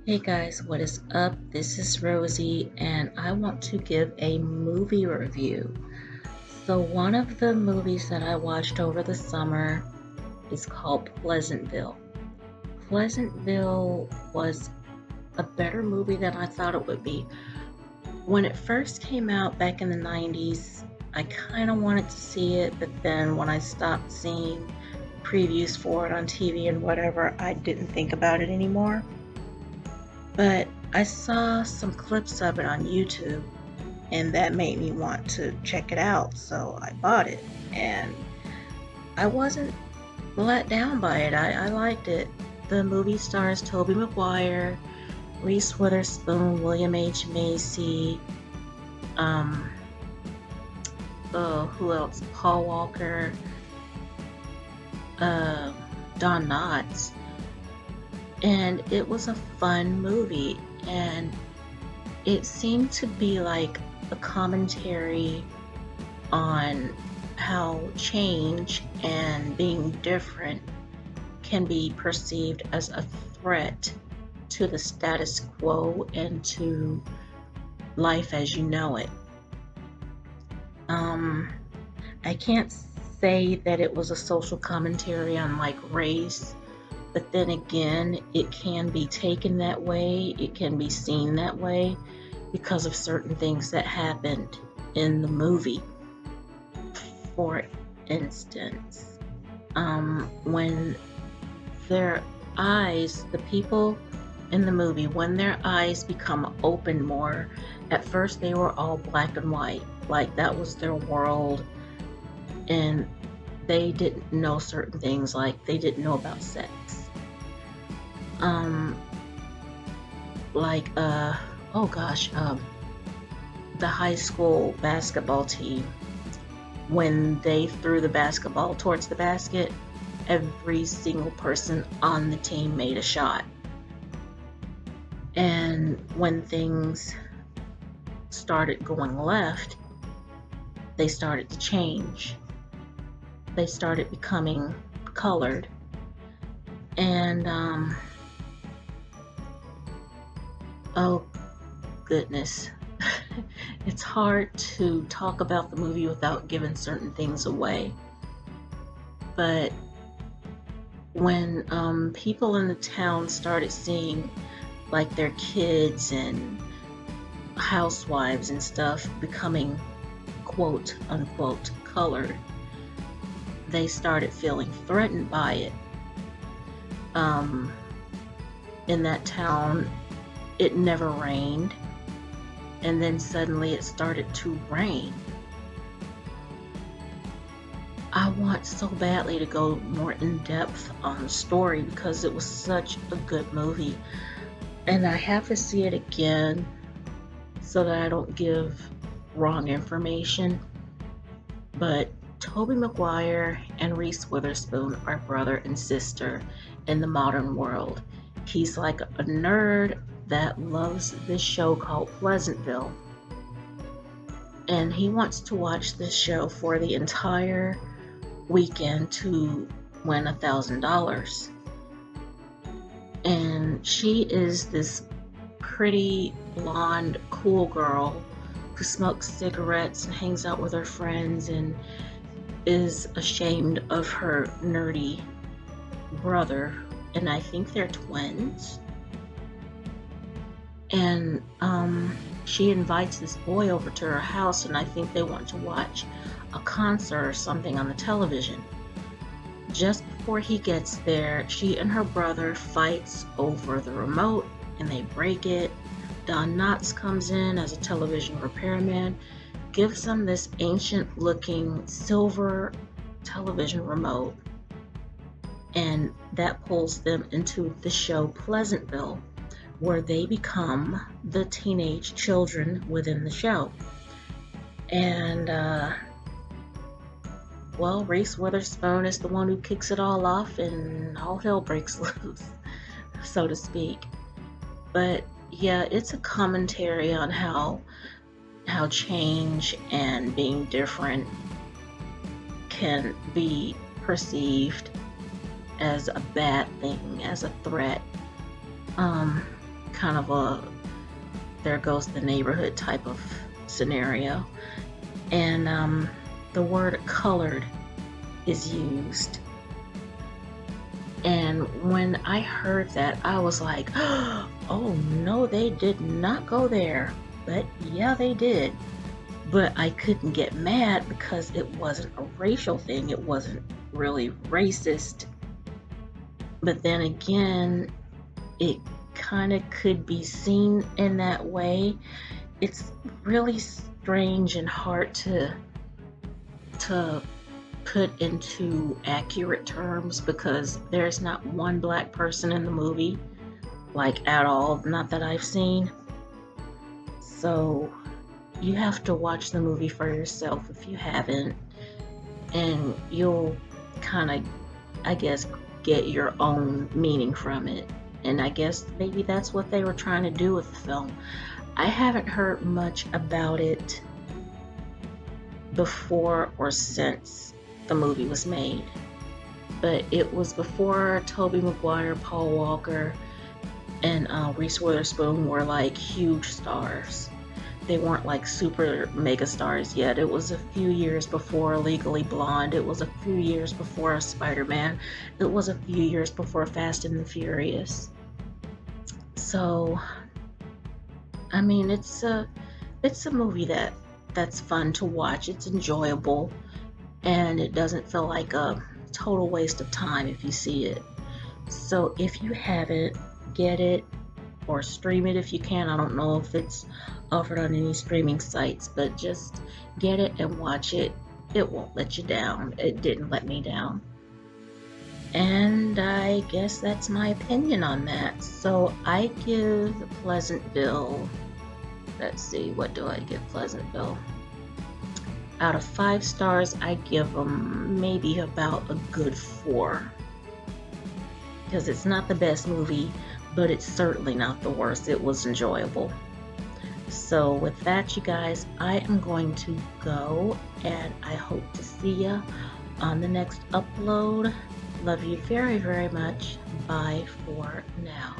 Hey guys, what is up? This is Rosie, and I want to give a movie review. So, one of the movies that I watched over the summer is called Pleasantville. Pleasantville was a better movie than I thought it would be. When it first came out back in the 90s, I kind of wanted to see it, but then when I stopped seeing previews for it on TV and whatever, I didn't think about it anymore. But I saw some clips of it on YouTube, and that made me want to check it out, so I bought it. And I wasn't let down by it. I liked it. The movie stars Tobey Maguire, Reese Witherspoon, William H. Macy, um, who else? Paul Walker, uh, Don Knotts. And it was a fun movie, and it seemed to be like a commentary on how change and being different can be perceived as a threat to the status quo and to life as you know it. Um, I can't say that it was a social commentary on like race, but then again, it can be taken that way, it can be seen that way because of certain things that happened in the movie. For instance, when their eyes, the people in the movie, when their eyes become open more, at first they were all black and white, like that was their world, and they didn't know certain things, like they didn't know about sex. Um, like, oh gosh, the high school basketball team, when they threw the basketball towards the basket, every single person on the team made a shot. And when things started going left, they started to change. They started becoming colored. And, oh goodness. It's hard to talk about the movie without giving certain things away. But when people in the town started seeing like their kids and housewives and stuff becoming quote unquote colored, they started feeling threatened by it. Um, in that town, it never rained, and then suddenly it started to rain. I want so badly to go more in depth on the story because it was such a good movie, and I have to see it again so that I don't give wrong information. But Tobey Maguire and Reese Witherspoon are brother and sister in the modern world. He's like a nerd that loves this show called Pleasantville, and he wants to watch this show for the entire weekend to win $1,000. And she is this pretty blonde cool girl who smokes cigarettes and hangs out with her friends and is ashamed of her nerdy brother, and I think they're twins. And she invites this boy over to her house, and I think they want to watch a concert or something on the television. Just before he gets there, she and her brother fights over the remote, and they break it. Don Knotts comes in as a television repairman, gives them this ancient looking silver television remote, and that pulls them into the show Pleasantville, where they become the teenage children within the show. And, well, Reese Witherspoon is the one who kicks it all off, and all hell breaks loose, so to speak. But yeah, it's a commentary on how change and being different can be perceived as a bad thing, as a threat. kind of a there goes the neighborhood type of scenario. And the word colored is used. And when I heard that, I was like, oh no, they did not go there. But yeah, they did. But I couldn't get mad because it wasn't a racial thing. It wasn't really racist. But then again, it kind of could be seen in that way. It's really strange and hard to put into accurate terms because there's not one black person in the movie, like at all, not that I've seen. So you have to watch the movie for yourself if you haven't, and you'll kind of, I guess, get your own meaning from it. And I guess maybe that's what they were trying to do with the film. I haven't heard much about it before or since the movie was made, but it was before Tobey Maguire, Paul Walker, and Reese Witherspoon were like huge stars. They weren't like super mega stars yet. It was a few years before Legally Blonde. It was a few years before Spider-Man. It was a few years before Fast and the Furious. So, I mean, it's a movie that's fun to watch. It's enjoyable, and it doesn't feel like a total waste of time if you see it. So if you haven't, get it or stream it if you can. I don't know if it's offered on any streaming sites, but just get it and watch it. It won't let you down. It didn't let me down. And I guess that's my opinion on that. So I give Pleasantville, let's see, what do I give Pleasantville? Out of 5 stars, I give them maybe about a good 4. Because it's not the best movie, but it's certainly not the worst. It was enjoyable. So with that, you guys, I am going to go, and I hope to see you on the next upload. Love you very, very much. Bye for now.